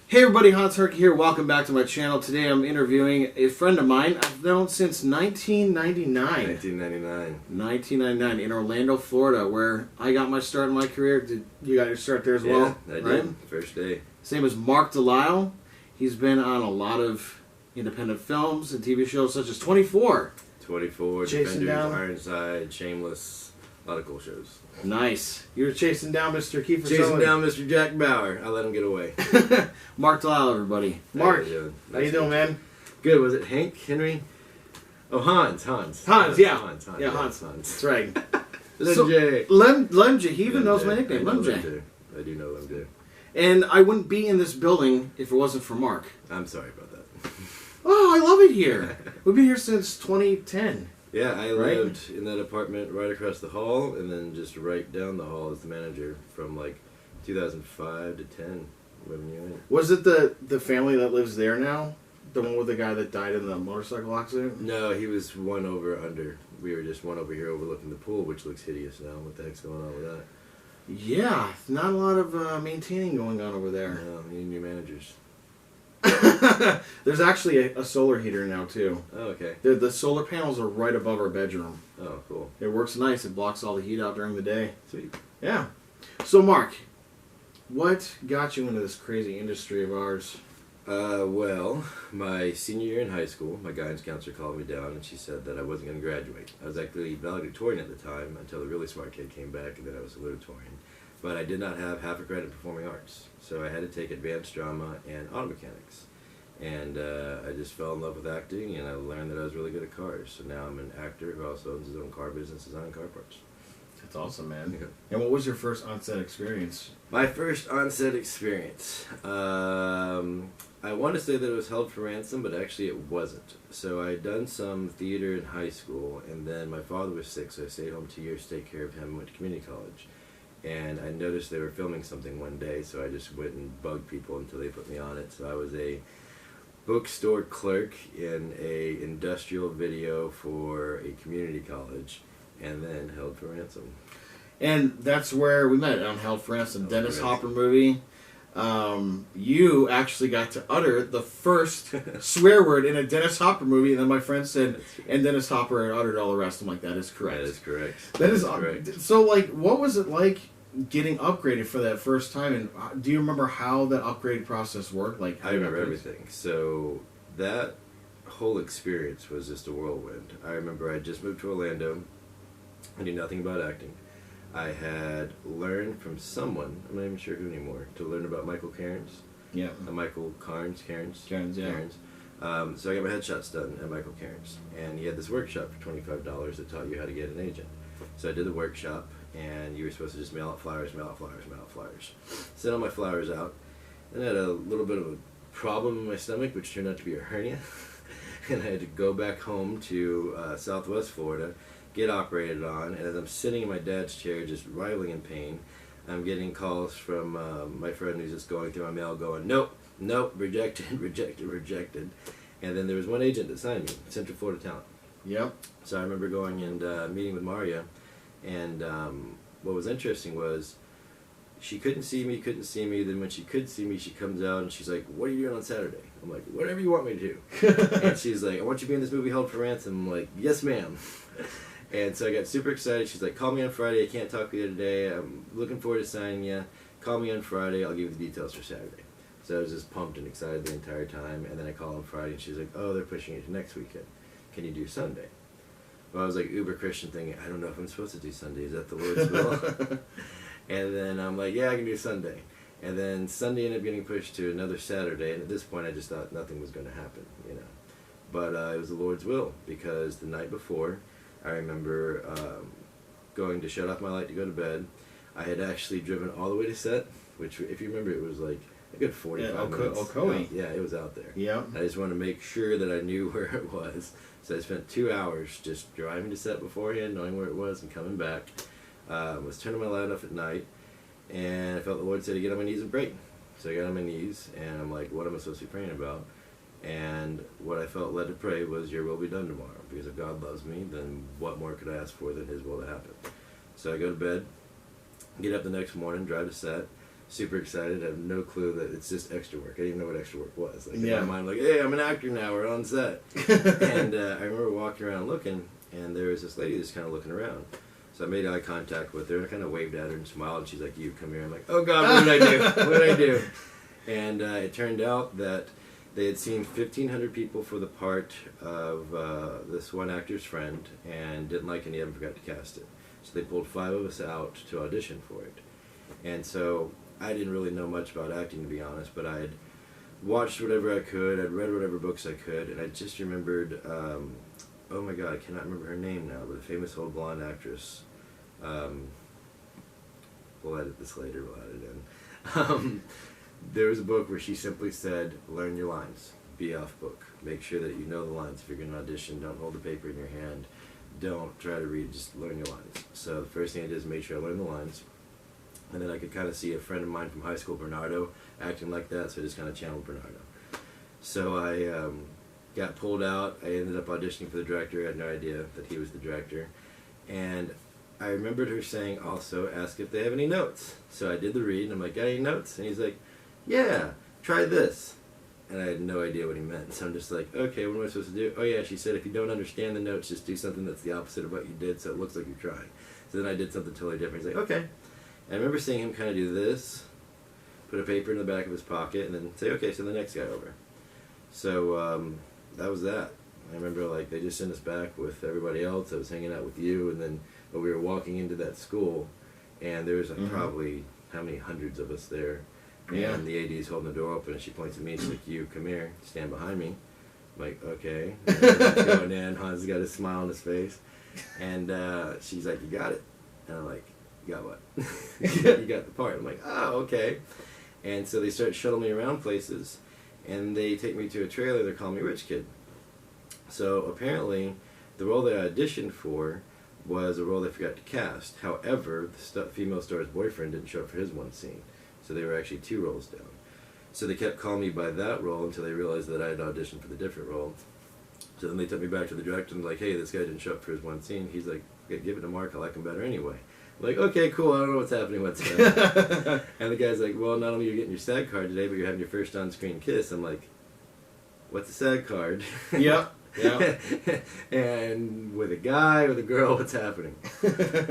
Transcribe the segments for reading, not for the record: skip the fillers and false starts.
Hey everybody, Hot Turkey here. Welcome back to my channel. Today I'm interviewing a friend of mine I've known since 1999. 1999 in Orlando, Florida, where I got my start in my career. Did you got your start there as well? Yeah, I did. First day. His name is Mark DeLisle. He's been on a lot of independent films and TV shows such as 24. 24, Chasing Defenders, Down. Ironside, Shameless, a lot of cool shows. Nice. You were chasing down Mr. Kiefer Chasing Sutherland. down Mr. Jack Bauer. I let him get away. Mark DeLisle, everybody. Mark, how you doing, man? Good. Was it Hank? Henry? Oh, Hans. Hans, yeah. Hans. Yeah, Hans. That's right. Lem J. Lem J. He even knows my nickname, Lem J. I do know Lem J. And I wouldn't be in this building if it wasn't for Mark. I'm sorry about that. Oh, I love it here. We've been here since 2010. Yeah, I lived in that apartment right across the hall, and then just right down the hall as the manager from like 2005 to 10. Living unit. Was it the family that lives there now? The one with the guy that died in the motorcycle accident? No, he was one over under. We were just one over here overlooking the pool, which looks hideous now. What the heck's going on with that? Yeah, not a lot of maintaining going on over there. No, we need new managers. There's actually a solar heater now, too. Oh, okay. The solar panels are right above our bedroom. Oh, cool. It works nice. It blocks all the heat out during the day. Sweet. Yeah. So, Mark, what got you into this crazy industry of ours? Well, my senior year in high school, my guidance counselor called me down and she said that I wasn't going to graduate. I was actually valedictorian at the time until the really smart kid came back, and then I was salutatorian. But I did not have half a credit in performing arts, so I had to take advanced drama and auto mechanics. And I just fell in love with acting, and I learned that I was really good at cars. So now I'm an actor who also owns his own car business, designing car parts. That's awesome, man. Yeah. And what was your first on-set experience? My first on-set experience. I want to say that it was Held for Ransom, but actually it wasn't. So I had done some theater in high school, and then my father was sick, so I stayed home 2 years to take care of him and went to community college. And I noticed they were filming something one day, so I just went and bugged people until they put me on it. So I was a bookstore clerk in a industrial video for a community college, and then Held for Ransom. And that's where we met, on Held for Ransom, Dennis Hopper movie. You actually got to utter the first swear word in a Dennis Hopper movie, and then my friend said, and Dennis Hopper uttered all the rest. I'm like, that is correct. That is correct. That is correct. So, like, what was it like getting upgraded for that first time, and do you remember how that upgrade process worked? Like, I remember everything. So that whole experience was just a whirlwind. I remember I just moved to Orlando. I knew nothing about acting. I had learned from someone, I'm not even sure who anymore, to learn about Michael Cairns. Yeah. Michael Cairns, yeah. Cairns. So I got my headshots done at Michael Cairns. And he had this workshop for $25 that taught you how to get an agent. So I did the workshop, and you were supposed to just mail out flyers. Sent all my flyers out. And I had a little bit of a problem in my stomach, which turned out to be a hernia. And I had to go back home to Southwest Florida, get operated on, and as I'm sitting in my dad's chair just writhing in pain, I'm getting calls from my friend who's just going through my mail going, nope, rejected. And then there was one agent that signed me, Central Florida Talent. Yep. So I remember going and meeting with Maria, and what was interesting was she couldn't see me, then when she could see me, she comes out and she's like, what are you doing on Saturday? I'm like, whatever you want me to do. And she's like, I want you to be in this movie Held for Ransom. I'm like, yes ma'am. And so I got super excited. She's like, call me on Friday. I can't talk to you today. I'm looking forward to signing you. Call me on Friday. I'll give you the details for Saturday. So I was just pumped and excited the entire time. And then I call on Friday, and she's like, oh, they're pushing it to next weekend. Can you do Sunday? Well, I was like uber Christian thinking, I don't know if I'm supposed to do Sunday. Is that the Lord's will? And then I'm like, yeah, I can do Sunday. And then Sunday ended up getting pushed to another Saturday. And at this point, I just thought nothing was going to happen, you know. But it was the Lord's will, because the night before, I remember going to shut off my light to go to bed. I had actually driven all the way to set, which, if you remember, it was like a good 45 minutes. Ocoee. Yeah, it was out there. Yeah. I just wanted to make sure that I knew where it was. So I spent 2 hours just driving to set beforehand, knowing where it was, and coming back. Was turning my light off at night, and I felt the Lord say to get on my knees and pray. So I got on my knees, and I'm like, what am I supposed to be praying about? And what I felt led to pray was, your will be done tomorrow. Because if God loves me, then what more could I ask for than His will to happen? So I go to bed, get up the next morning, drive to set, super excited. I have no clue that it's just extra work. I didn't even know what extra work was. Like, Yeah. in my mind, like, hey, I'm an actor now, we're on set. And I remember walking around looking, and there was this lady just kind of looking around. So I made eye contact with her, and I kind of waved at her and smiled, and she's like, you, come here. I'm like, oh God, what did I do? What did I do? And it turned out that they had seen 1,500 people for the part of this one actor's friend, and didn't like any of them, forgot to cast it. So they pulled 5 of us out to audition for it. And so I didn't really know much about acting, to be honest, but I had watched whatever I could, I'd read whatever books I could, and I just remembered, oh my God, I cannot remember her name now, but a famous old blonde actress. We'll edit this later, we'll add it in. There was a book where she simply said, learn your lines, be off book, make sure that you know the lines. If you're going to audition, don't hold the paper in your hand, don't try to read, just learn your lines. So the first thing I did is make sure I learned the lines, and then I could kind of see a friend of mine from high school, Bernardo, acting like that, so I just kind of channeled Bernardo. So I got pulled out, I ended up auditioning for the director, I had no idea that he was the director, and I remembered her saying also, ask if they have any notes. So I did the read, and I'm like, got any notes? And he's like, yeah, try this. And I had no idea what he meant. So I'm just like, okay, what am I supposed to do? Oh yeah, she said if you don't understand the notes, just do something that's the opposite of what you did so it looks like you're trying. So then I did something totally different. He's like, okay. And I remember seeing him kind of do this, put a paper in the back of his pocket, and then say, okay, send the next guy over. So that was that. I remember like they just sent us back with everybody else. I was hanging out with you, and then we were walking into that school, and there was like probably how many hundreds of us there. Yeah. And the AD's holding the door open, and she points at me and she's like, you, come here, stand behind me. I'm like, okay. And everyone's going in, Hans got a smile on his face. And she's like, you got it. And I'm like, you got what? You got the part. I'm like, oh, okay. And so they start shuttling me around places, and they take me to a trailer, they're calling me Rich Kid. So apparently, the role that I auditioned for was a role they forgot to cast. However, the female star's boyfriend didn't show up for his one scene. So they were actually 2 roles down. So they kept calling me by that role until they realized that I had auditioned for the different role. So then they took me back to the director and like, hey, this guy didn't show up for his one scene. He's like, okay, give it to Mark, I like him better anyway. I'm like, okay, cool, I don't know what's happening, what's happening. And the guy's like, well, not only are you getting your SAG card today, but you're having your first on-screen kiss. I'm like, what's a SAG card? Yep. Yeah. And with a guy, with a girl, what's happening?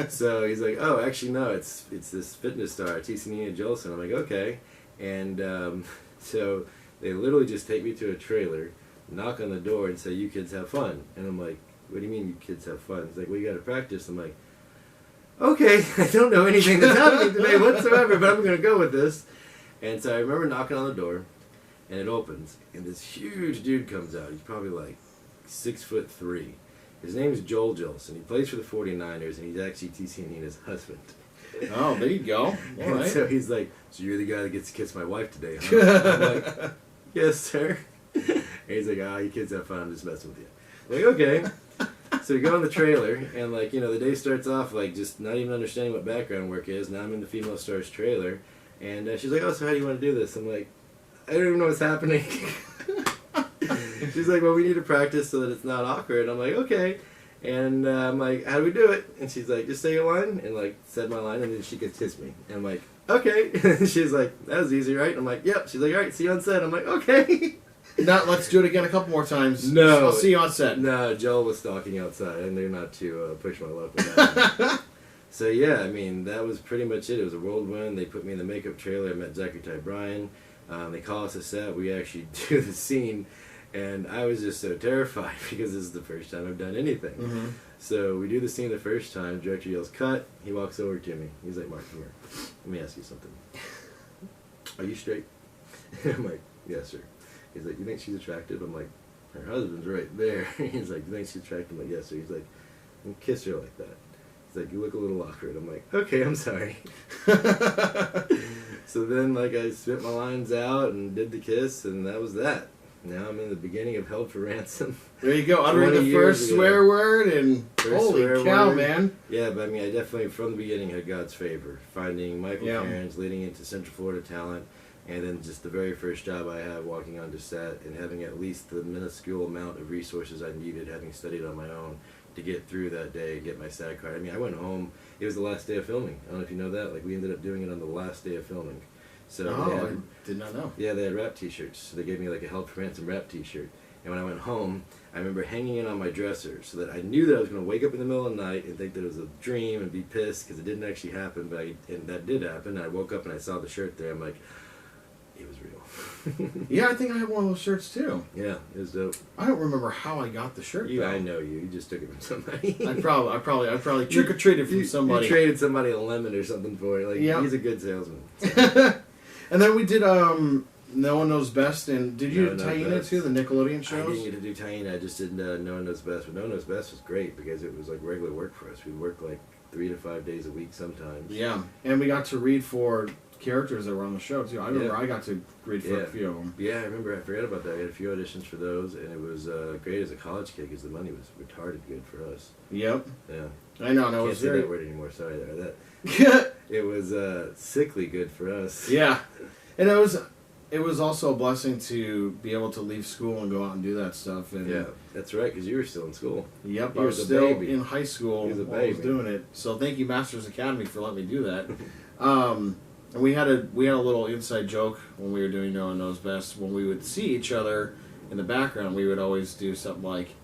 So he's like, oh, actually, no, it's this fitness star, Tiziana Jolson. I'm like, okay. And so they literally just take me to a trailer, knock on the door, and say, you kids have fun. And I'm like, what do you mean you kids have fun? He's like, well, you got to practice. I'm like, okay, I don't know anything that's happening today whatsoever, but I'm going to go with this. And so I remember knocking on the door, and it opens, and this huge dude comes out. He's probably like 6'3". His name is Joel Jolson. He plays for the 49ers, and he's actually Tiziana's husband. Oh, there you go. All And right. so he's like, so you're the guy that gets to kiss my wife today, huh? I'm like, yes, sir. And he's like, you kids have fun. I'm just messing with you. I'm like, okay. So we go on the trailer, and like, you know, the day starts off like just not even understanding what background work is. Now I'm in the female star's trailer, and she's like, oh, so how do you want to do this? I'm like, I don't even know what's happening. She's like, well, we need to practice so that it's not awkward. I'm like, okay. And I'm like, how do we do it? And she's like, just say your line, and like said my line, and then she could kiss me. And I'm like, okay. And she's like, that was easy, right? I'm like, yep. She's like, all right, see you on set. I'm like, okay. Now let's do it again a couple more times. No. I'll see you on set. No, Joel was stalking outside, and they're not to push my luck with that. So yeah, I mean, that was pretty much it. It was a whirlwind. They put me in the makeup trailer. I met Zachary Ty Bryan. They call us a set. We actually do the scene. And I was just so terrified because this is the first time I've done anything. Mm-hmm. So we do the scene the first time. Director yells, cut. He walks over to me. He's like, Mark, come here. Let me ask you something. Are you straight? I'm like, yes, sir. He's like, you think she's attractive? I'm like, her husband's right there. He's like, you think she's attractive? I'm like, yes, sir. He's like, kiss her like that. He's like, you look a little awkward. I'm like, okay, I'm sorry. So then, like, I spit my lines out and did the kiss, and that was that. Now I'm in the beginning of Held for Ransom. There you go, uttering the first swear word, and holy cow, man. Yeah, but I mean, I definitely, from the beginning, had God's favor. Finding Michael Cairns, leading into Central Florida Talent, and then just the very first job I had walking onto set and having at least the minuscule amount of resources I needed, having studied on my own, to get through that day and get my SAG card. I mean, I went home, it was the last day of filming. I don't know if you know that, like we ended up doing it on the last day of filming. So Oh, they I had, did not know. yeah, they had rap T-shirts. So they gave me like a Held for Ransom rap T-shirt. And when I went home, I remember hanging it on my dresser so that I knew that I was going to wake up in the middle of the night and think that it was a dream and be pissed because it didn't actually happen. And that did happen. And I woke up and I saw the shirt there. I'm like, it was real. Yeah, I think I have one of those shirts too. Yeah, it was dope. I don't remember how I got the shirt. You, though. I know you. You just took it from somebody. I probably trick or treated from somebody. You traded somebody a lemon or something for it. Like, yeah. He's a good salesman. And then we did No One Knows Best, and did you No One Knows Taina Best. too, the Nickelodeon I shows? didn't get to do Taina. I just did No One Knows Best. But No One Knows Best was great because it was like regular work for us. We'd work like 3 to 5 days a week sometimes. Yeah, and we got to read for characters that were on the show too. I remember I got to read for a few of them. Yeah, I remember. I forgot about that. We had a few auditions for those, and it was great as a college kid because the money was retarded good for us. Yep. Yeah. I know. No, Can't it's say very. that word anymore. Sorry, that it was sickly good for us. Yeah, and it was also a blessing to be able to leave school and go out and do that stuff. And Yeah, that's right, because you were still in school. Yep, You I was was a still baby. in high school You was a while I was baby. doing it. So thank you, Masters Academy, for letting me do that. And we had a little inside joke when we were doing No One Knows Best. When we would see each other in the background, we would always do something like,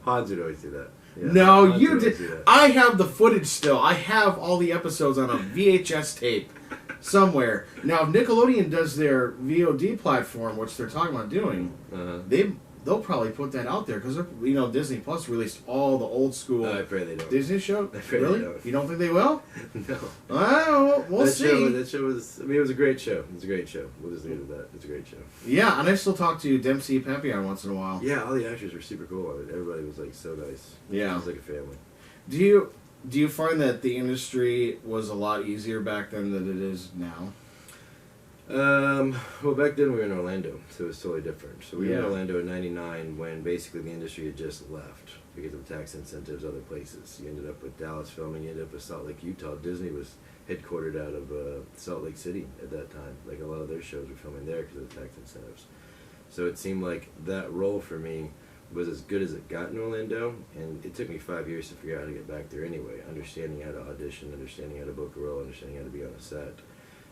Hans would always do that. Yeah, "No, Hans you would did. always do that. I have the footage still. I have all the episodes on a VHS tape somewhere." Now, if Nickelodeon does their VOD platform, which they're talking about doing, they'll probably put that out there because Disney Plus released all the old school No, I pray they don't. Disney show. I pray Really? they don't. You don't think they will? No. Well, we'll that see. That show was, I mean, it was a great show. It was a great show. We'll just leave it at that. It's a great show. Yeah, and I still talk to Dempsey Papillon once in a while. Yeah, all the actors were super cool on it. Everybody was like so nice. Yeah. It was like a family. Do you find that the industry was a lot easier back then than it is now? Well, back then we were in Orlando, so it was totally different. So we were in Yeah. Orlando in '99 when basically the industry had just left because of tax incentives other places. You ended up with Dallas filming, you ended up with Salt Lake, Utah. Disney was headquartered out of Salt Lake City at that time. Like a lot of their shows were filming there because of the tax incentives. So it seemed like that role for me was as good as it got in Orlando, and it took me 5 years to figure out how to get back there anyway, understanding how to audition, understanding how to book a role, understanding how to be on a set.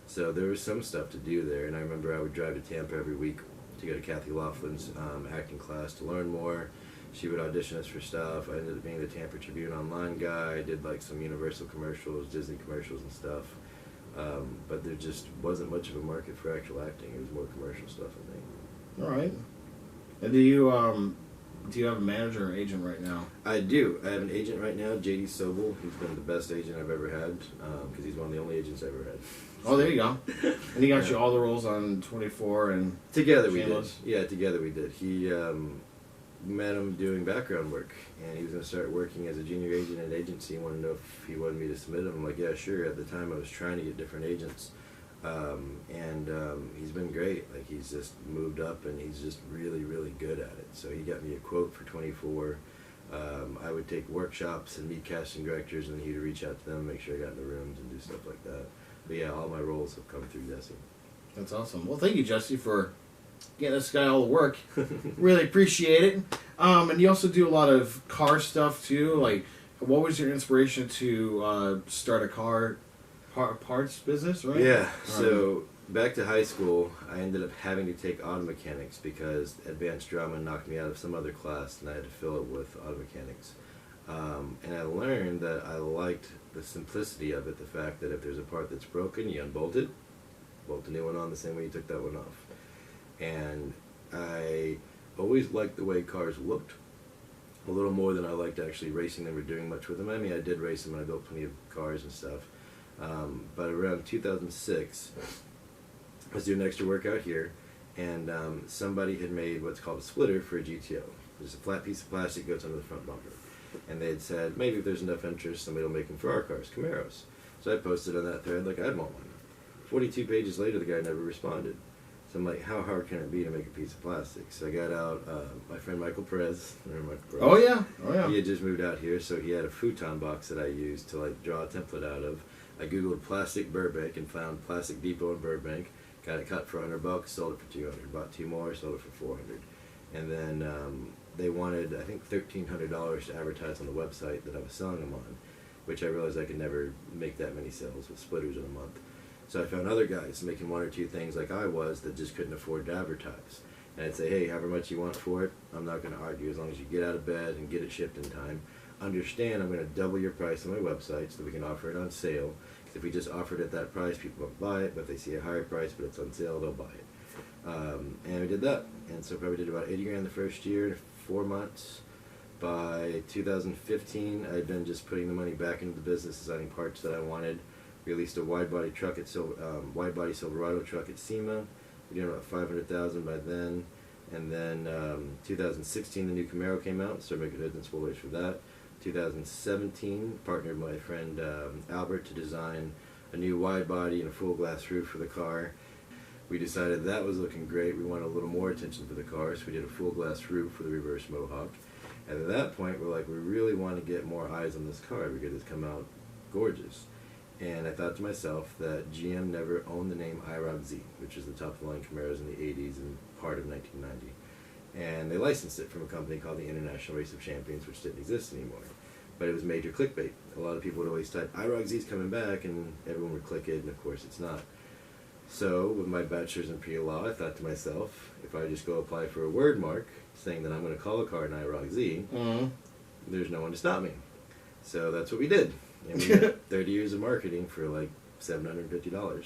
So there was some stuff to do there, and I remember I would drive to Tampa every week to go to Kathy Laughlin's acting class to learn more. She would audition us for stuff. I ended up being the Tampa Tribune online guy. I did like some Universal commercials, Disney commercials and stuff. But there just wasn't much of a market for actual acting. It was more commercial stuff, I think. All right. And do you have a manager or agent right now? I do. I have an agent right now, JD Sobel. He's been the best agent I've ever had because he's one of the only agents I've ever had. Oh, there you go. And he got you all the roles on 24 and Together we did. Shameless. Yeah, together we did. He met him doing background work, and he was going to start working as a junior agent at an agency. He wanted to know if he wanted me to submit him. I'm like, yeah, sure. At the time, I was trying to get different agents, and he's been great. Like, he's just moved up, and he's just really, really good at it. So he got me a quote for 24. I would take workshops and meet casting directors, and he'd reach out to them, make sure I got in the rooms, and do stuff like that. But yeah, all my roles have come through Jesse. That's awesome. Well, thank you, Jesse, for getting this guy all the work. Really appreciate it. And you also do a lot of car stuff too. Like, what was your inspiration to start a car parts business? Right? Yeah. So back to high school, I ended up having to take auto mechanics because advanced drama knocked me out of some other class, and I had to fill it with auto mechanics. And I learned that I liked the simplicity of it, the fact that if there's a part that's broken, you unbolt it, bolt the new one on the same way you took that one off. And I always liked the way cars looked, a little more than I liked actually racing them or doing much with them. I mean, I did race them and I built plenty of cars and stuff. But around 2006, I was doing extra work out here, and somebody had made what's called a splitter for a GTO. There's a flat piece of plastic that goes under the front bumper. And they had said, maybe if there's enough interest, somebody will make them for our cars, Camaros. So I posted on that thread, like, I'd want one. 42 pages later, the guy never responded. So I'm like, how hard can it be to make a piece of plastic? So I got out my friend Michael Perez. Remember Michael Perez? Oh yeah. Oh yeah. He had just moved out here, so he had a futon box that I used to like draw a template out of. I googled plastic Burbank and found Plastic Depot in Burbank. Got it cut for $100, sold it for $200. Bought two more, sold it for $400. And then they wanted, I think, $1,300 to advertise on the website that I was selling them on, which I realized I could never make that many sales with splitters in a month. So I found other guys making one or two things like I was that just couldn't afford to advertise. And I'd say, hey, however much you want for it, I'm not going to argue as long as you get out of bed and get it shipped in time. Understand I'm going to double your price on my website so that we can offer it on sale. Because if we just offer it at that price, people won't buy it. But if they see a higher price but it's on sale, they'll buy it. And we did that. And so probably did about 80 grand the first year, 4 months. By 2015, I'd been just putting the money back into the business, designing parts that I wanted. Released a wide body truck at wide body Silverado truck at SEMA. We did about 500,000 by then. And then 2016, the new Camaro came out. Started making hoods and spoilers for that. 2017, partnered with my friend Albert to design a new wide body and a full glass roof for the car. We decided that was looking great. We wanted a little more attention for the car, so we did a full glass roof with a reverse mohawk. And at that point, we're like, we really want to get more eyes on this car because it's come out gorgeous. And I thought to myself that GM never owned the name IROC-Z, which is the top-of-the-line Camaros in the 80s and part of 1990. And they licensed it from a company called the International Race of Champions, which didn't exist anymore. But it was major clickbait. A lot of people would always type, IROC-Z's coming back, and everyone would click it, and of course it's not. So, with my bachelor's in pre-law, I thought to myself, if I just go apply for a word mark, saying that I'm going to call a car an IROC-Z, there's no one to stop me. So that's what we did. And we got 30 years of marketing for like $750.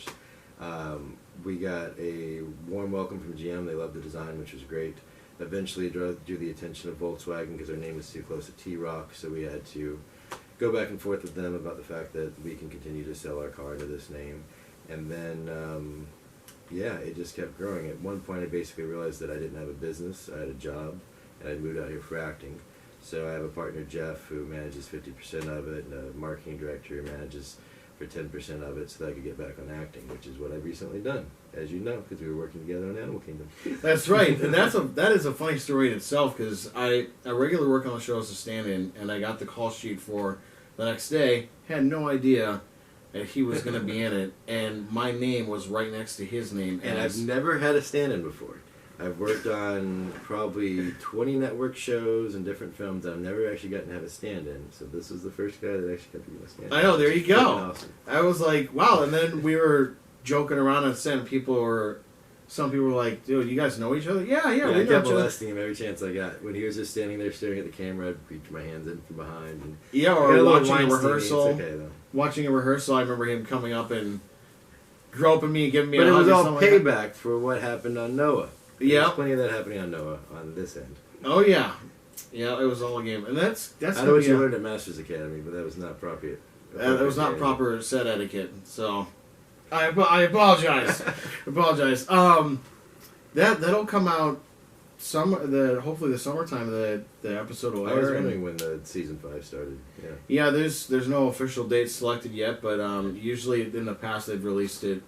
We got a warm welcome from GM. They loved the design, which was great. Eventually drew the attention of Volkswagen because our name was too close to T-Roc, so we had to go back and forth with them about the fact that we can continue to sell our car under this name. And then, yeah, it just kept growing. At one point, I basically realized that I didn't have a business. I had a job, and I'd moved out here for acting. So I have a partner, Jeff, who manages 50% of it, and a marketing director who manages for 10% of it so that I could get back on acting, which is what I've recently done, as you know, because we were working together on Animal Kingdom. That's right, and that is a funny story in itself, because I regularly work on the show as a stand-in, and I got the call sheet for the next day, had no idea that he was going to be in it, and my name was right next to his name. And I've never had a stand-in before. I've worked on probably 20 network shows and different films. I've never actually gotten to have a stand-in. So this was the first guy that actually got to be a stand-in. I know, there you go. Awesome. I was like, wow. And then we were joking around on set, and some people were like, dude, you guys know each other? Yeah, we I know kept each other. molesting him every chance I got. When he was just standing there staring at the camera, I'd reach my hands in from behind. And yeah, or watching a Weinstein-y. rehearsal. It's okay, though. Watching a rehearsal, I remember him coming up and groping me and giving me But a it hug was or all something like that. payback for what happened on Noah. Yeah. There's plenty of that happening on Noah on this end. Oh, yeah. Yeah, it was all a game. And that's I know gonna what be you learned at Masters Academy, but that was not appropriate. That was not proper set etiquette, so I apologize. Apologize. That'll come out hopefully the summertime. The episode will air. I was wondering when the season 5 started. Yeah. Yeah, there's no official date selected yet, but usually in the past they've released it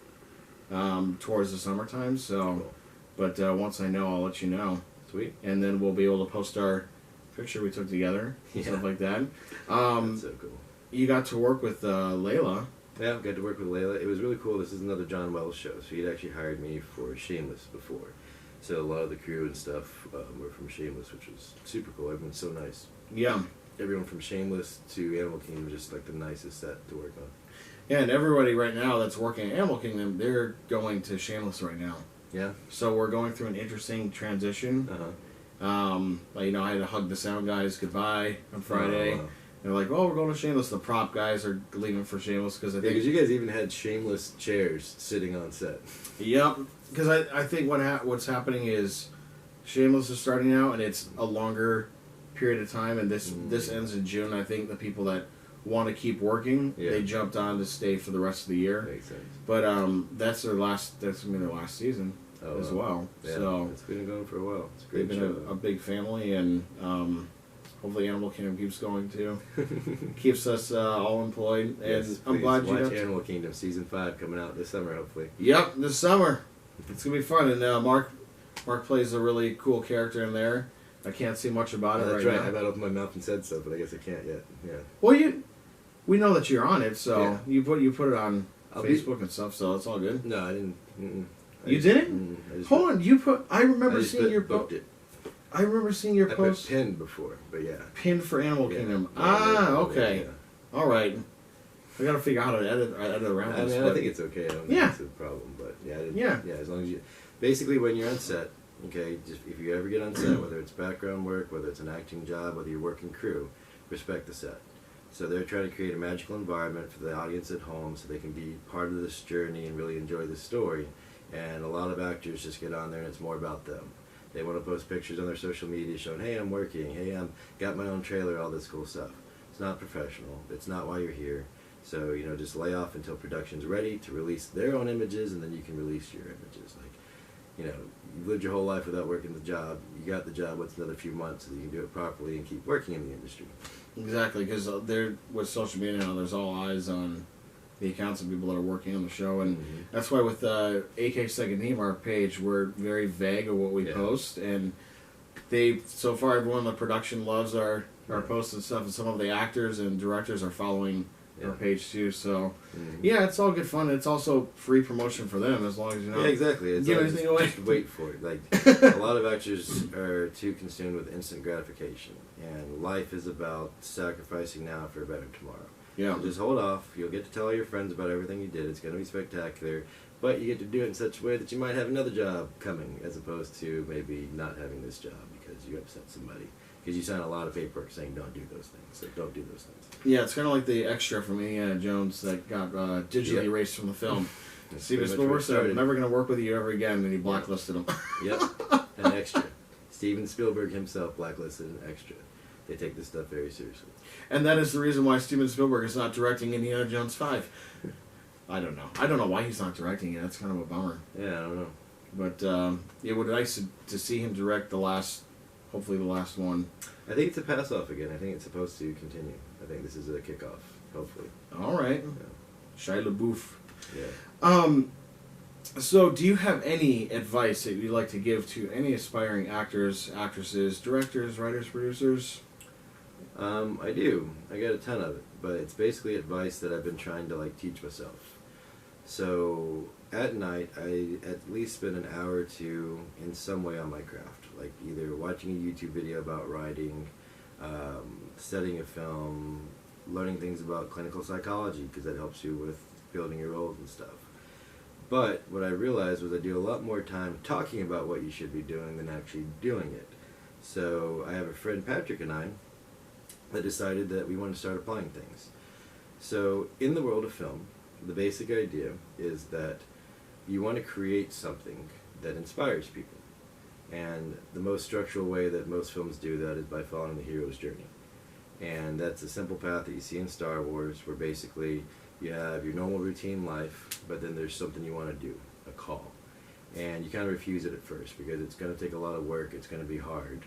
towards the summertime. So, Cool. But once I know, I'll let you know. Sweet. And then we'll be able to post our picture we took together, stuff like that. That's so cool. You got to work with Layla. Yeah, got to work with Layla. It was really cool. This is another John Wells show. So he'd actually hired me for Shameless before. So a lot of the crew and stuff were from Shameless, which was super cool. Everyone's so nice. Yeah. Everyone from Shameless to Animal Kingdom was just like the nicest set to work on. Yeah, and everybody right now that's working at Animal Kingdom, they're going to Shameless right now. Yeah. So we're going through an interesting transition. I had to hug the sound guys goodbye on Friday. Oh, wow. They're like, "Oh, we're going to Shameless." The prop guys are leaving for Shameless because I think. Because you guys even had Shameless chairs sitting on set. Yep, because I think what's happening is Shameless is starting out, and it's a longer period of time, and this ends in June. I think the people that want to keep working, they jumped on to stay for the rest of the year. Makes sense. But that's their last. That's gonna be their last season as well. Yeah, so it's been going for a while. It's a they've great been show. a big family, and hopefully Animal Kingdom keeps going too. Keeps us all employed, and Yes, I'm glad you watch got Animal Kingdom season 5 coming out this summer, hopefully. Yep, this summer. It's gonna be fun, and Mark plays a really cool character in there. I can't see much about it That's right right. now. I about opened my mouth and said so, but I guess I can't yet. Yeah. Well, we know that you're on it, so Yeah. you put it on I'll Facebook and stuff, so it's all good. No, I didn't. You didn't? Hold on, I remember seeing your booked it. I remember seeing your I post put pinned before, but yeah. pinned for Animal Yeah. Kingdom. Yeah, Okay. yeah. All right. I gotta figure out how to edit around I this. mean, I but- think it's okay. I don't think Yeah. it's a problem, but Yeah. as long as you, basically when you're on set, okay, just if you ever get on set, whether it's background work, whether it's an acting job, whether you're working crew, respect the set. So they're trying to create a magical environment for the audience at home so they can be part of this journey and really enjoy the story. And a lot of actors just get on there and it's more about them. They want to post pictures on their social media showing, hey, I'm working, hey, I'm got my own trailer, all this cool stuff. It's not professional. It's not why you're here. So, just lay off until production's ready to release their own images, and then you can release your images. Like, you've lived your whole life without working the job. You got the job, what's another few months so that you can do it properly and keep working in the industry. Exactly, because there with social media now, there's all eyes on the accounts of people that are working on the show, and that's why with AK Second Team, our page, we're very vague of what we post, and so far everyone in the production loves our posts and stuff, and some of the actors and directors are following our page too. So yeah, it's all good fun. It's also free promotion for them as long as you're not exactly. It's give like anything away. Just wait for it. Like a lot of actors are too consumed with instant gratification, and life is about sacrificing now for a better tomorrow. Yeah. So just hold off. You'll get to tell all your friends about everything you did. It's going to be spectacular, but you get to do it in such a way that you might have another job coming, as opposed to maybe not having this job because you upset somebody. Because you sign a lot of paperwork saying don't do those things. Like, don't do those things. Yeah, it's kind of like the extra from Indiana Jones that got digitally erased from the film. Steven Spielberg said, "I'm never going to work with you ever again," and he blacklisted him. Yep, an extra. Steven Spielberg himself blacklisted an extra. They take this stuff very seriously. And that is the reason why Steven Spielberg is not directing Indiana Jones 5. I don't know. I don't know why he's not directing it. That's kind of a bummer. Yeah, I don't know. But it would be nice to see him direct hopefully the last one. I think it's a pass-off again. I think it's supposed to continue. I think this is a kickoff, hopefully. All right. Yeah. Shia LaBeouf. Yeah. So do you have any advice that you'd like to give to any aspiring actors, actresses, directors, writers, producers? I do. I got a ton of it, but it's basically advice that I've been trying to teach myself. So at night, I at least spend an hour or two in some way on my craft, like either watching a YouTube video about writing, studying a film, learning things about clinical psychology because that helps you with building your roles and stuff. But what I realized was I do a lot more time talking about what you should be doing than actually doing it. So I have a friend, Patrick, and I, that decided that we want to start applying things. So in the world of film, the basic idea is that you want to create something that inspires people. And the most structural way that most films do that is by following the hero's journey. And that's a simple path that you see in Star Wars, where basically you have your normal routine life, but then there's something you want to do, a call. And you kind of refuse it at first because it's going to take a lot of work, it's going to be hard.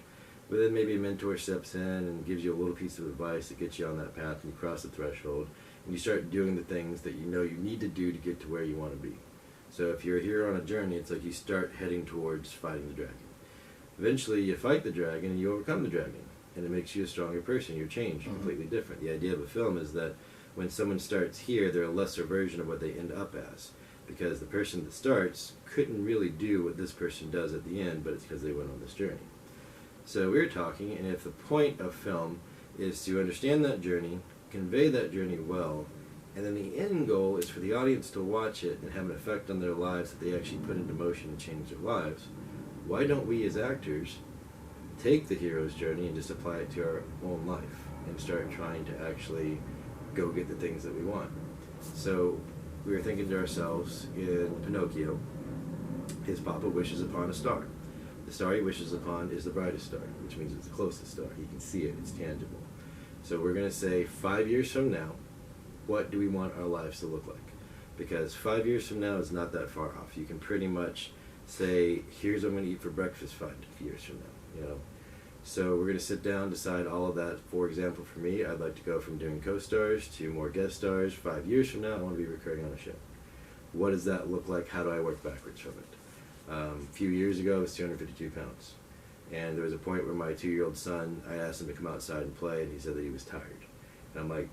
But then maybe a mentor steps in and gives you a little piece of advice that gets you on that path, and you cross the threshold, and you start doing the things that you know you need to do to get to where you want to be. So if you're here on a journey, it's like you start heading towards fighting the dragon. Eventually you fight the dragon and you overcome the dragon, and it makes you a stronger person. You're changed, completely different. The idea of a film is that when someone starts here, they're a lesser version of what they end up as, because the person that starts couldn't really do what this person does at the end, but it's because they went on this journey. So we were talking, and if the point of film is to understand that journey, convey that journey well, and then the end goal is for the audience to watch it and have an effect on their lives that they actually put into motion and change their lives, why don't we as actors take the hero's journey and just apply it to our own life and start trying to actually go get the things that we want? So we were thinking to ourselves, in Pinocchio, his papa wishes upon a star. The star he wishes upon is the brightest star, which means it's the closest star. He can see it, it's tangible. So we're going to say 5 years from now, what do we want our lives to look like? Because 5 years from now is not that far off. You can pretty much say, here's what I'm going to eat for breakfast 5 years from now, So we're going to sit down, decide all of that. For example, for me, I'd like to go from doing co-stars to more guest stars. 5 years from now, I want to be recurring on a show. What does that look like? How do I work backwards from it? A few years ago, I was 252 pounds. And there was a point where my 2-year-old son, I asked him to come outside and play, and he said that he was tired. And I'm like,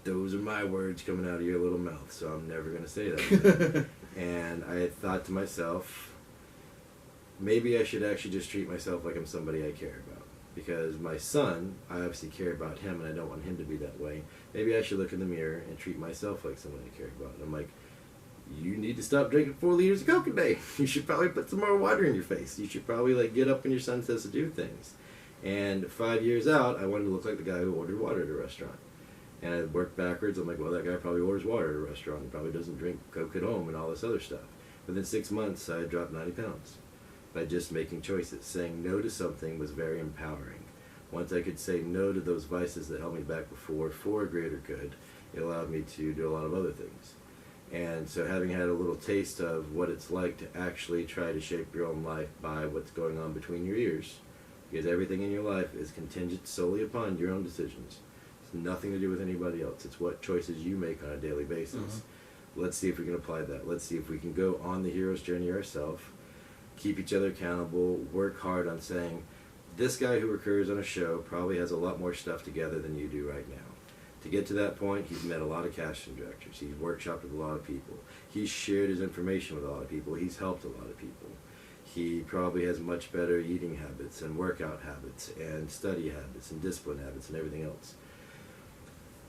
those are my words coming out of your little mouth, so I'm never going to say that. And I thought to myself, maybe I should actually just treat myself like I'm somebody I care about. Because my son, I obviously care about him, and I don't want him to be that way. Maybe I should look in the mirror and treat myself like someone I care about. And I'm like, you need to stop drinking 4 liters of Coke a day. You should probably put some more water in your face. You should probably like get up when your son says to do things. And 5 years out, I wanted to look like the guy who ordered water at a restaurant. And I worked backwards. I'm like, well, that guy probably orders water at a restaurant. He probably doesn't drink Coke at home and all this other stuff. Within 6 months, I had dropped 90 pounds by just making choices. Saying no to something was very empowering. Once I could say no to those vices that held me back before for a greater good, it allowed me to do a lot of other things. And so having had a little taste of what it's like to actually try to shape your own life by what's going on between your ears, because everything in your life is contingent solely upon your own decisions. It's nothing to do with anybody else. It's what choices you make on a daily basis. Mm-hmm. Let's see if we can apply that. Let's see if we can go on the hero's journey ourselves, keep each other accountable, work hard on saying, this guy who recurs on a show probably has a lot more stuff together than you do right now. To get to that point, he's met a lot of casting directors. He's workshopped with a lot of people. He's shared his information with a lot of people. He's helped a lot of people. He probably has much better eating habits and workout habits and study habits and discipline habits and everything else.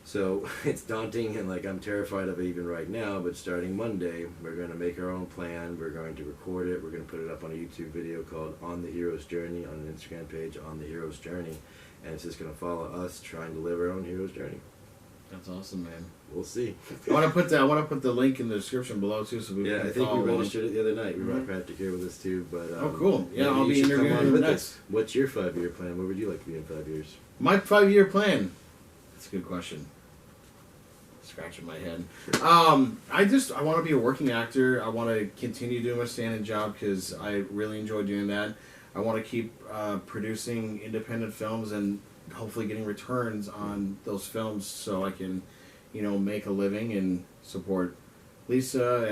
So it's daunting, and like I'm terrified of it even right now, but starting Monday, we're going to make our own plan. We're going to record it. We're going to put it up on a YouTube video called On the Hero's Journey, on an Instagram page, On the Hero's Journey. And it's just going to follow us trying to live our own hero's journey. That's awesome, man. We'll see. I want to put the link in the description below too, so we can I think we registered it the other night. We brought Patrick here with us too, but oh, cool. Yeah, I'll be interviewing him next. What's your 5-year plan? Where would you like to be in 5 years? My 5-year plan. That's a good question. Scratching my head. I want to be a working actor. I want to continue doing my stand-in job because I really enjoy doing that. I want to keep producing independent films and hopefully getting returns on those films so I can, make a living and support Lisa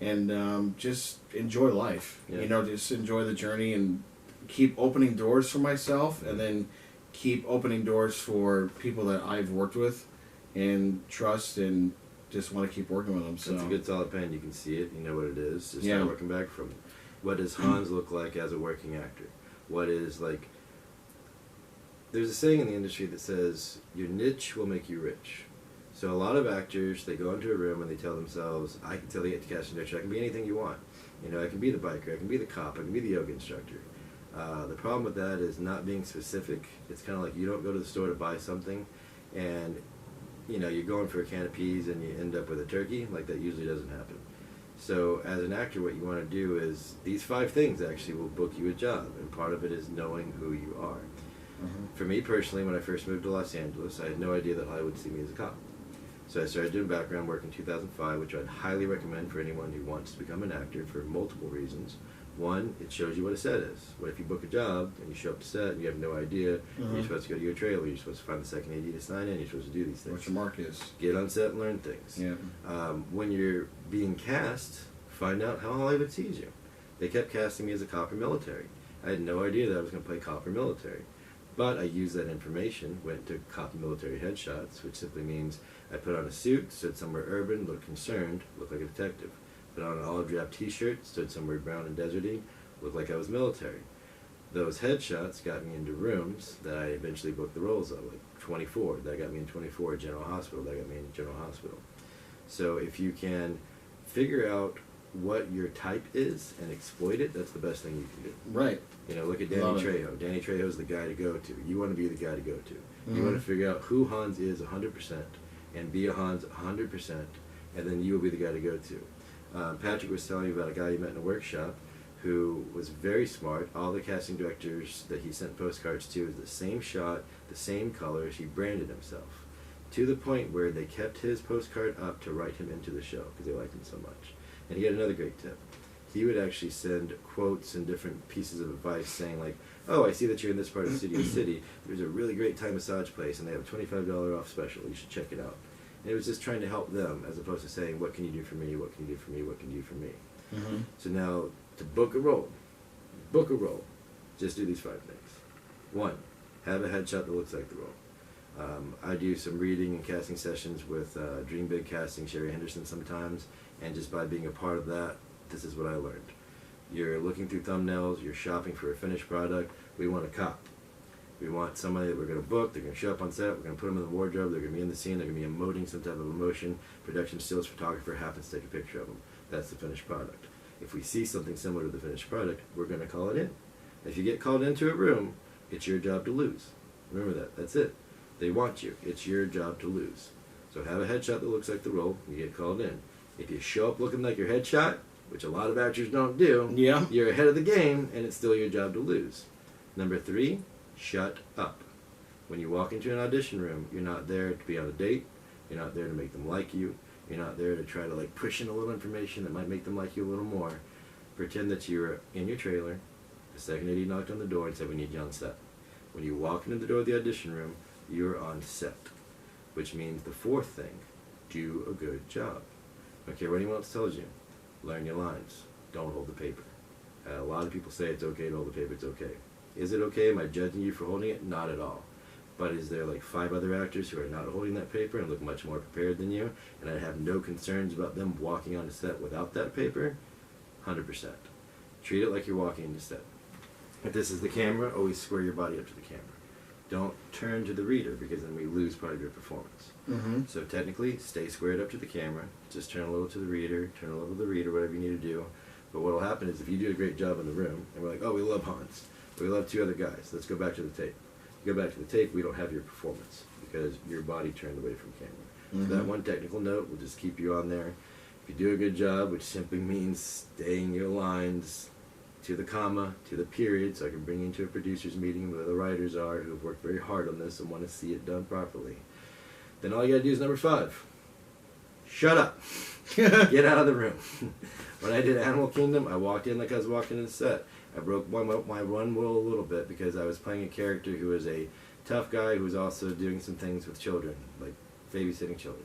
and just enjoy life. Yeah. Just enjoy the journey and keep opening doors for myself, and then keep opening doors for people that I've worked with and trust, and just want to keep working with them. So that's a good solid plan. You can see it. You know what it is. Just start working back from it. What does Hans look like as a working actor? What is like? There's a saying in the industry that says, your niche will make you rich. So a lot of actors, they go into a room and they tell themselves, I can tell the casting director, I can be anything you want. I can be the biker, I can be the cop, I can be the yoga instructor. The problem with that is not being specific. It's kind of like you don't go to the store to buy something and you're going for a can of peas and you end up with a turkey. Like, that usually doesn't happen. So as an actor, what you want to do is, these 5 things actually will book you a job, and part of it is knowing who you are. Mm-hmm. For me personally, when I first moved to Los Angeles, I had no idea that Hollywood would see me as a cop. So I started doing background work in 2005, which I'd highly recommend for anyone who wants to become an actor for multiple reasons. One, it shows you what a set is. What if you book a job and you show up to set and you have no idea, you're supposed to go to your trailer, you're supposed to find the second AD to sign in, you're supposed to do these things. What your mark is. Get on set and learn things. Yeah. When you're being cast, find out how Hollywood sees you. They kept casting me as a cop or military. I had no idea that I was going to play cop or military. But I used that information, went to cop and military headshots, which simply means I put on a suit, stood somewhere urban, looked concerned, looked like a detective. Put on an olive drab t-shirt, stood somewhere brown and deserty, looked like I was military. Those headshots got me into rooms that I eventually booked the roles of, like 24. That got me in 24, General Hospital. That got me in General Hospital. So if you can figure out what your type is and exploit it, that's the best thing you can do. Right. Look at Danny Trejo. Danny Trejo is the guy to go to. You want to be the guy to go to. Mm-hmm. You want to figure out who Hans is 100% and be a Hans 100%, and then you will be the guy to go to. Patrick was telling me about a guy he met in a workshop who was very smart. All the casting directors that he sent postcards to is the same shot, the same colors. He branded himself to the point where they kept his postcard up to write him into the show because they liked him so much. And he had another great tip. He would actually send quotes and different pieces of advice saying like, oh, I see that you're in this part of the city. There's a really great Thai massage place and they have a $25 off special. You should check it out. And it was just trying to help them as opposed to saying, what can you do for me, what can you do for me, what can you do for me. Mm-hmm. So now, to book a role, just do these 5 things. 1, have a headshot that looks like the role. I do some reading and casting sessions with Dream Big Casting, Sherry Henderson sometimes, and just by being a part of that, this is what I learned. You're looking through thumbnails, you're shopping for a finished product, we want a cop. We want somebody that we're going to book. They're going to show up on set. We're going to put them in the wardrobe. They're going to be in the scene. They're going to be emoting some type of emotion. Production stills photographer happens to take a picture of them. That's the finished product. If we see something similar to the finished product, we're going to call it in. If you get called into a room, it's your job to lose. Remember that. That's it. They want you. It's your job to lose. So have a headshot that looks like the role. You get called in. If you show up looking like your headshot, which a lot of actors don't do, Yeah. you're ahead of the game, and it's still your job to lose. Number 3, shut up. When you walk into an audition room, you're not there to be on a date. You're not there to make them like you. You're not there to try to like push in a little information that might make them like you a little more. Pretend that you're in your trailer. The second AD knocked on the door and said, "We need you on set." When you walk into the door of the audition room, you're on set. Which means the 4th thing, do a good job. Don't care what anyone else tells you. Learn your lines. Don't hold the paper. A lot of people say it's okay to hold the paper. It's okay. Is it okay? Am I judging you for holding it? Not at all. But is there like 5 other actors who are not holding that paper and look much more prepared than you, and I have no concerns about them walking on the set without that paper? 100%. Treat it like you're walking into set. If this is the camera, always square your body up to the camera. Don't turn to the reader, because then we lose part of your performance. Mm-hmm. So technically, stay squared up to the camera. Just turn a little to the reader, turn a little to the reader, whatever you need to do. But what will happen is if you do a great job in the room, and we're like, oh, we love Hans, we love 2 other guys, let's go back to the tape. You go back to the tape, we don't have your performance because your body turned away from camera. Mm-hmm. So that one technical note will just keep you on there. If you do a good job, which simply means staying your lines to the comma, to the period, so I can bring you into a producer's meeting where the writers are who have worked very hard on this and want to see it done properly. Then all you gotta do is number 5. Shut up. Get out of the room. When I did Animal Kingdom, I walked in like I was walking in the set. I broke my one rule a little bit because I was playing a character who was a tough guy who was also doing some things with children, like babysitting children.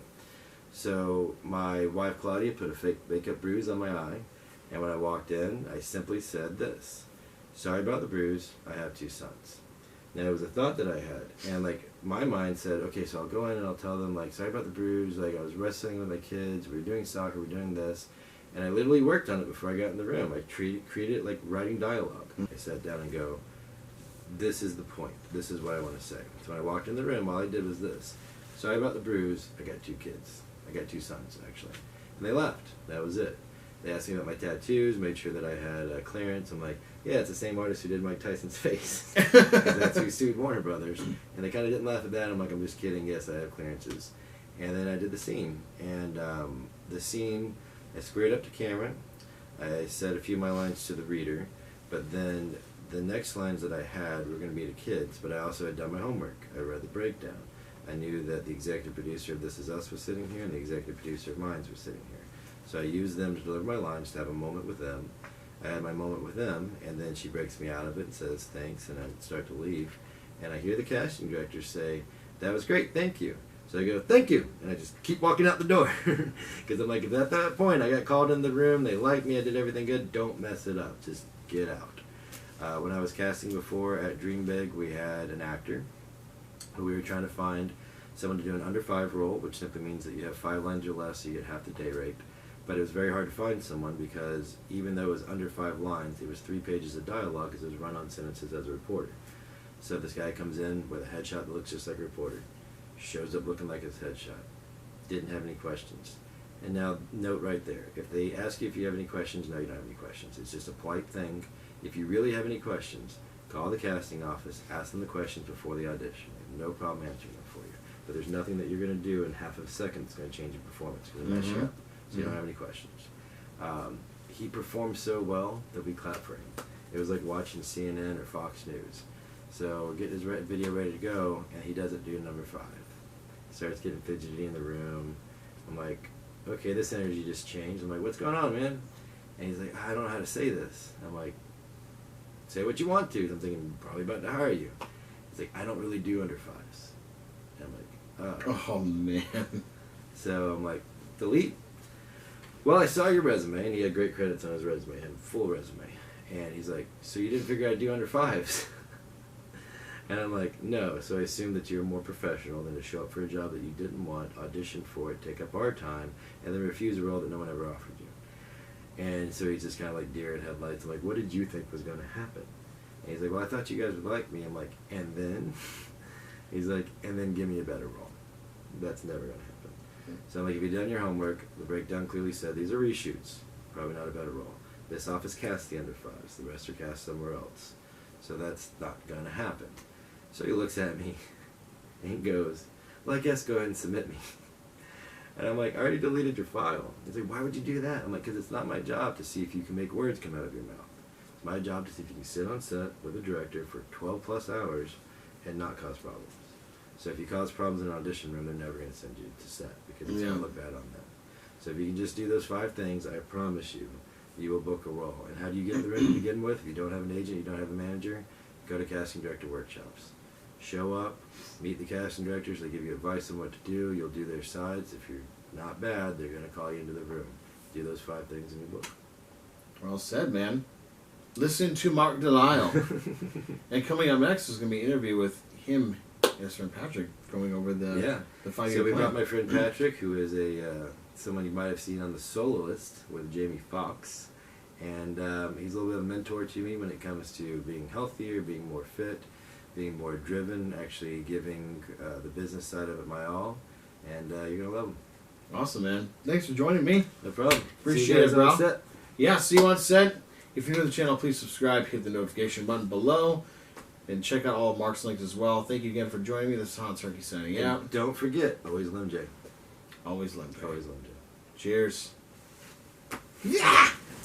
So my wife Claudia put a fake makeup bruise on my eye, and when I walked in, I simply said this: "Sorry about the bruise, I have 2 sons." Now it was a thought that I had, and like my mind said, okay, so I'll go in and I'll tell them like, sorry about the bruise, like I was wrestling with my kids, we were doing soccer, we were doing this, and I literally worked on it before I got in the room. I treated it like writing dialogue. I sat down and go, this is the point, this is what I want to say. So when I walked in the room, all I did was this: sorry about the bruise, I got 2 kids. I got 2 sons, actually. And they left. That was it. They asked me about my tattoos, made sure that I had clearance. I'm like, yeah, it's the same artist who did Mike Tyson's face. Because that's who sued Warner Brothers. And they kind of didn't laugh at that. I'm like, I'm just kidding. Yes, I have clearances. And then I did the scene. And the scene, I squared up to camera. I said a few of my lines to the reader. But then the next lines that I had were going to be to kids. But I also had done my homework. I read the breakdown. I knew that the executive producer of This Is Us was sitting here and the executive producer of Minds was sitting here. So I used them to deliver my lines, to have a moment with them. I had my moment with them, and then she breaks me out of it and says thanks, and I start to leave. And I hear the casting director say, "That was great, thank you." So I go, "Thank you," and I just keep walking out the door. Because I'm like, if at that point I got called in the room, they like me, I did everything good, don't mess it up, just get out. When I was casting before at Dream Big, we had an actor who we were trying to find someone to do an under 5 role, which simply means that you have 5 lines or less, so you get half the day rate. But it was very hard to find someone because even though it was under 5 lines, it was 3 pages of dialogue because it was run-on sentences as a reporter. So this guy comes in with a headshot that looks just like a reporter, shows up looking like his headshot, didn't have any questions. And now, note right there, if they ask you if you have any questions, no, you don't have any questions. It's just a polite thing. If you really have any questions, call the casting office, ask them the questions before the audition. I have no problem answering them for you. But there's nothing that you're going to do in half of a second that's going to change your performance. It's going to mess you up. So you don't have any questions. He performed so well that we clapped for him. It was like watching CNN or Fox News. So get his video ready to go, and he doesn't do number 5. Starts getting fidgety in the room. I'm like, okay, this energy just changed. I'm like, what's going on, man? And he's like, I don't know how to say this. I'm like, say what you want to. I'm thinking, I'm probably about to hire you. He's like, I don't really do under 5s. And I'm like, oh man. So I'm like, delete. Well, I saw your resume, and he had great credits on his resume, he had a full resume. And he's like, so you didn't figure out to do under 5s? And I'm like, no. So I assumed that you're more professional than to show up for a job that you didn't want, audition for it, take up our time, and then refuse a role that no one ever offered you. And so he's just kind of like deer in headlights. I'm like, what did you think was going to happen? And he's like, well, I thought you guys would like me. I'm like, and then? He's like, and then give me a better role. That's never going to happen. So I'm like, if you've done your homework, the breakdown clearly said these are reshoots. Probably not a better role. This office cast the under fives. The rest are cast somewhere else. So that's not going to happen. So he looks at me and he goes, well, I guess go ahead and submit me. And I'm like, I already deleted your file. He's like, why would you do that? I'm like, because it's not my job to see if you can make words come out of your mouth. It's my job to see if you can sit on set with a director for 12 plus hours and not cause problems. So if you cause problems in an audition room, they're never going to send you to set because it's going to look bad on them. So if you can just do those 5 things, I promise you, you will book a role. And how do you get the role to begin with? If you don't have an agent, you don't have a manager, go to casting director workshops. Show up, meet the casting directors, they give you advice on what to do, you'll do their sides. If you're not bad, they're going to call you into the room. Do those 5 things in your book. Well said, man. Listen to Mark DeLisle. And coming up next is going to be an interview with him, his friend Patrick, going over the 5-year plan. So we brought my friend Patrick, who is someone you might have seen on The Soloist with Jamie Foxx. And he's a little bit of a mentor to me when it comes to being healthier, being more fit, being more driven, actually giving the business side of it my all. And you're going to love him. Awesome, man. Thanks for joining me. No problem. Appreciate it, bro. Yeah, see you on set. If you're new to the channel, please subscribe, hit the notification button below, and check out all of Mark's links as well. Thank you again for joining me. This is Hans Turkey saying out. Don't forget, always Lim J. Always Lim J. Always Lim J. Cheers. Yeah!